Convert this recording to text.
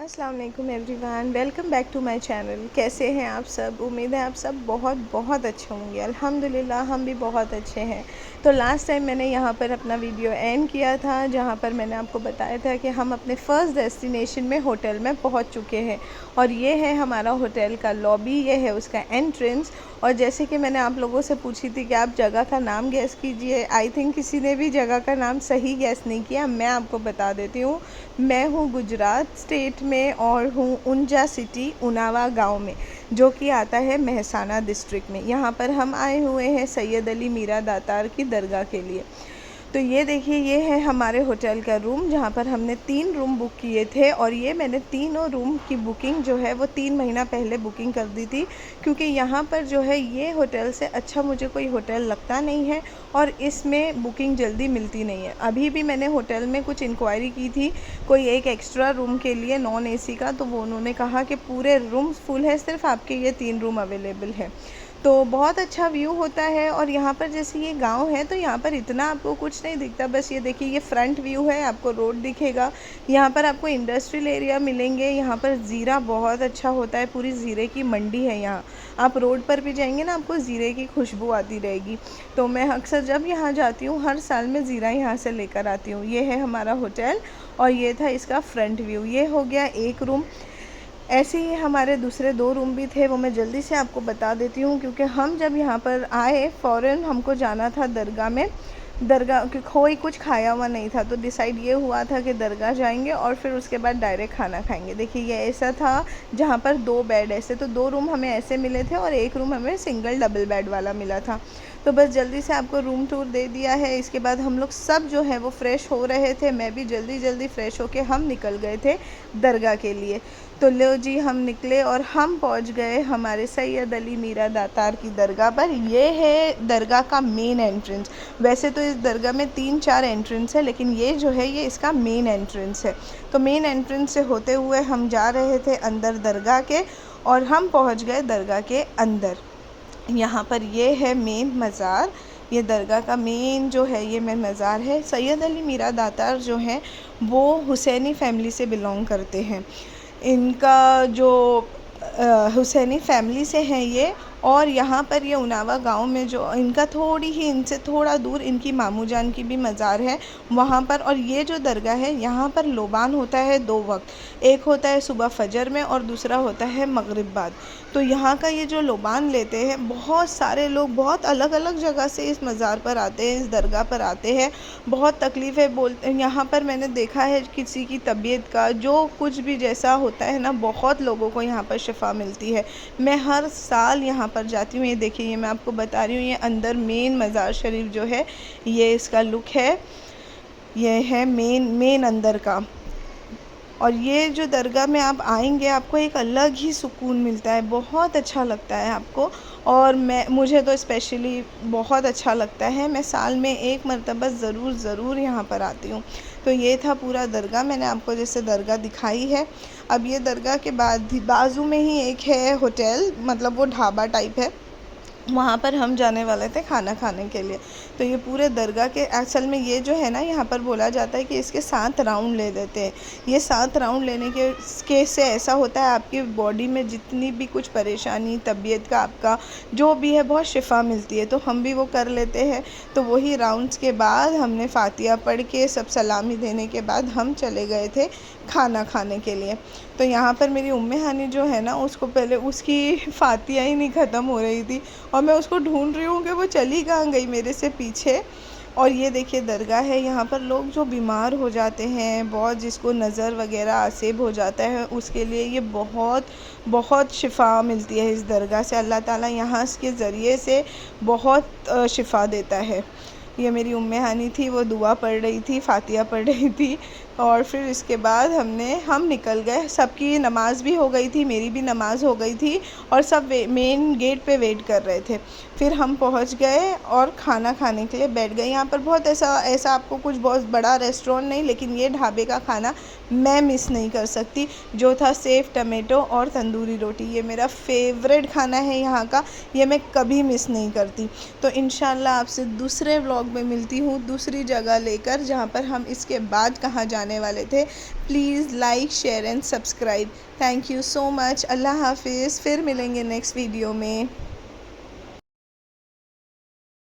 अस्सलाम वालेकुम everyone, welcome back to my channel. कैसे हैं आप सब? उम्मीद है आप सब बहुत बहुत अच्छे होंगे। अल्हम्दुलिल्लाह हम भी बहुत अच्छे हैं। तो लास्ट टाइम मैंने यहाँ पर अपना वीडियो एंड किया था, जहाँ पर मैंने आपको बताया था कि हम अपने फ़र्स्ट डेस्टिनेशन में होटल में पहुँच चुके हैं। और ये है हमारा होटल का लॉबी, ये है उसका एंट्रेंस। और जैसे कि मैंने आप लोगों से पूछी थी कि आप जगह का नाम गैस कीजिए, आई थिंक किसी ने भी जगह का नाम सही गैस नहीं किया। मैं आपको बता देती हूँ, मैं हूँ गुजरात स्टेट में और हूँ उंजा सिटी उनावा गांव में, जो कि आता है मेहसाना डिस्ट्रिक्ट में। यहाँ पर हम आए हुए हैं सैयद अली मीरा दातार की दरगाह के लिए। तो ये देखिए, ये है हमारे होटल का रूम, जहाँ पर हमने 3 रूम बुक किए थे। और ये मैंने तीनों रूम की बुकिंग जो है वो 3 महीना पहले बुकिंग कर दी थी, क्योंकि यहाँ पर जो है ये होटल से अच्छा मुझे कोई होटल लगता नहीं है और इसमें बुकिंग जल्दी मिलती नहीं है। अभी भी मैंने होटल में कुछ इंक्वायरी की थी कोई एक एक्स्ट्रा रूम के लिए नॉन एसी का, तो वो उन्होंने कहा कि पूरे रूम फुल है, सिर्फ आपके ये 3 रूम अवेलेबल है। तो बहुत अच्छा व्यू होता है। और यहाँ पर जैसे ये गांव है तो यहाँ पर इतना आपको कुछ नहीं दिखता, बस ये देखिए ये फ्रंट व्यू है, आपको रोड दिखेगा। यहाँ पर आपको इंडस्ट्रियल एरिया मिलेंगे। यहाँ पर ज़ीरा बहुत अच्छा होता है, पूरी ज़ीरे की मंडी है यहाँ। आप रोड पर भी जाएंगे ना, आपको ज़ीरे की खुशबू आती रहेगी। तो मैं अक्सर जब यहाँ जाती हूँ हर साल मैं ज़ीरा यहाँ से लेकर आती हूँ। ये है हमारा होटल और ये था इसका फ्रंट व्यू। ये हो गया एक रूम। ऐसे ही हमारे दूसरे 2 रूम भी थे, वो मैं जल्दी से आपको बता देती हूँ, क्योंकि हम जब यहाँ पर आए फ़ौरन हमको जाना था दरगाह में। दरगाह कि कोई कुछ खाया हुआ नहीं था, तो डिसाइड ये हुआ था कि दरगाह जाएंगे और फिर उसके बाद डायरेक्ट खाना खाएंगे। देखिए ये ऐसा था जहाँ पर 2 बेड ऐसे, तो 2 रूम हमें ऐसे मिले थे और एक रूम हमें सिंगल डबल बेड वाला मिला था। तो बस जल्दी से आपको रूम टूर दे दिया है। इसके बाद हम लोग सब जो है वो फ़्रेश हो रहे थे, मैं भी जल्दी जल्दी फ़्रेश होके हम निकल गए थे दरगाह के लिए। तो लो जी, हम निकले और हम पहुंच गए हमारे सैयद अली मीरा दातार की दरगाह पर। ये है दरगाह का मेन एंट्रेंस। वैसे तो इस दरगाह में 3-4 एंट्रेंस है, लेकिन ये जो है ये इसका मेन एंट्रेंस है। तो मेन एंट्रेंस से होते हुए हम जा रहे थे अंदर दरगाह के, और हम पहुंच गए दरगाह के अंदर। यहाँ पर ये है मेन मज़ार। ये दरगाह का मेन जो है ये मेन मज़ार है। सैयद अली मीरा दातार जो हैं वो हुसैनी फैमिली से बिलोंग करते हैं। इनका जो हुसैनी फैमिली से हैं ये। और यहाँ पर ये उनावा गांव में जो इनका थोड़ी ही इनसे थोड़ा दूर इनकी मामू जान की भी मज़ार है वहाँ पर। और ये जो दरगाह है यहाँ पर लोबान होता है 2 वक्त, एक होता है सुबह फजर में और दूसरा होता है मगरिब बाद। तो यहाँ का ये जो लोबान लेते हैं, बहुत सारे लोग बहुत अलग अलग जगह से इस मज़ार पर आते हैं, इस दरगाह पर आते हैं। बहुत तकलीफ़ें बोलते यहाँ पर मैंने देखा है, किसी की तबीयत का जो कुछ भी जैसा होता है ना, बहुत लोगों को यहाँ पर शिफा मिलती है। मैं हर साल यहाँ पर जाती हूँ। ये देखिए, ये मैं आपको बता रही हूँ, ये अंदर मेन मज़ार शरीफ जो है ये इसका लुक है। ये है मेन अंदर का। और ये जो दरगाह में आप आएंगे आपको एक अलग ही सुकून मिलता है, बहुत अच्छा लगता है आपको। और मुझे तो स्पेशली बहुत अच्छा लगता है। मैं साल में 1 मरतबा ज़रूर यहाँ पर आती हूँ। तो ये था पूरा दरगाह, मैंने आपको जैसे दरगाह दिखाई है। अब ये दरगाह के बाद बाजू में ही एक है होटल, मतलब वो ढाबा टाइप है, वहाँ पर हम जाने वाले थे खाना खाने के लिए। तो ये पूरे दरगाह के असल में ये जो है ना, यहाँ पर बोला जाता है कि इसके 7 राउंड ले देते हैं। ये 7 राउंड लेने के से ऐसा होता है आपकी बॉडी में जितनी भी कुछ परेशानी तबीयत का आपका जो भी है बहुत शिफा मिलती है। तो हम भी वो कर लेते हैं। तो वही राउंड्स के बाद हमने फ़ातिहा पढ़ के सब सलामी देने के बाद हम चले गए थे खाना खाने के लिए। तो यहाँ पर मेरी उम्मे हानी जो है ना, उसको पहले उसकी फ़ातिहा ही नहीं ख़त्म हो रही थी और मैं उसको ढूंढ रही हूँ कि वो चली कहाँ गई मेरे से पीछे। और ये देखिए दरगाह है, यहाँ पर लोग जो बीमार हो जाते हैं, बहुत जिसको नज़र वगैरह आसेब हो जाता है, उसके लिए ये बहुत बहुत शिफा मिलती है इस दरगाह से। अल्लाह ताला यहाँ के ज़रिए से बहुत शिफा देता है। ये मेरी उम्मे हानी थी, वो दुआ पढ़ रही थी, फ़ातिहा पढ़ रही थी। और फिर इसके बाद हम निकल गए। सबकी नमाज़ भी हो गई थी, मेरी भी नमाज़ हो गई थी और सब मेन गेट पे वेट कर रहे थे। फिर हम पहुंच गए और खाना खाने के लिए बैठ गए। यहाँ पर बहुत ऐसा आपको कुछ बहुत बड़ा रेस्टोरेंट नहीं, लेकिन ये ढाबे का खाना मैं मिस नहीं कर सकती, जो था सेव टमेटो और तंदूरी रोटी। ये मेरा फेवरेट खाना है यहाँ का, ये मैं कभी मिस नहीं करती। तो इंशाल्लाह आपसे दूसरे व्लॉग में मिलती हूँ, दूसरी जगह लेकर, जहाँ पर हम इसके बाद कहाँ जाने बनाने वाले थे। Please like, share and subscribe. Thank you so much. अल्लाह हाफिज़। फिर मिलेंगे नेक्स्ट वीडियो में।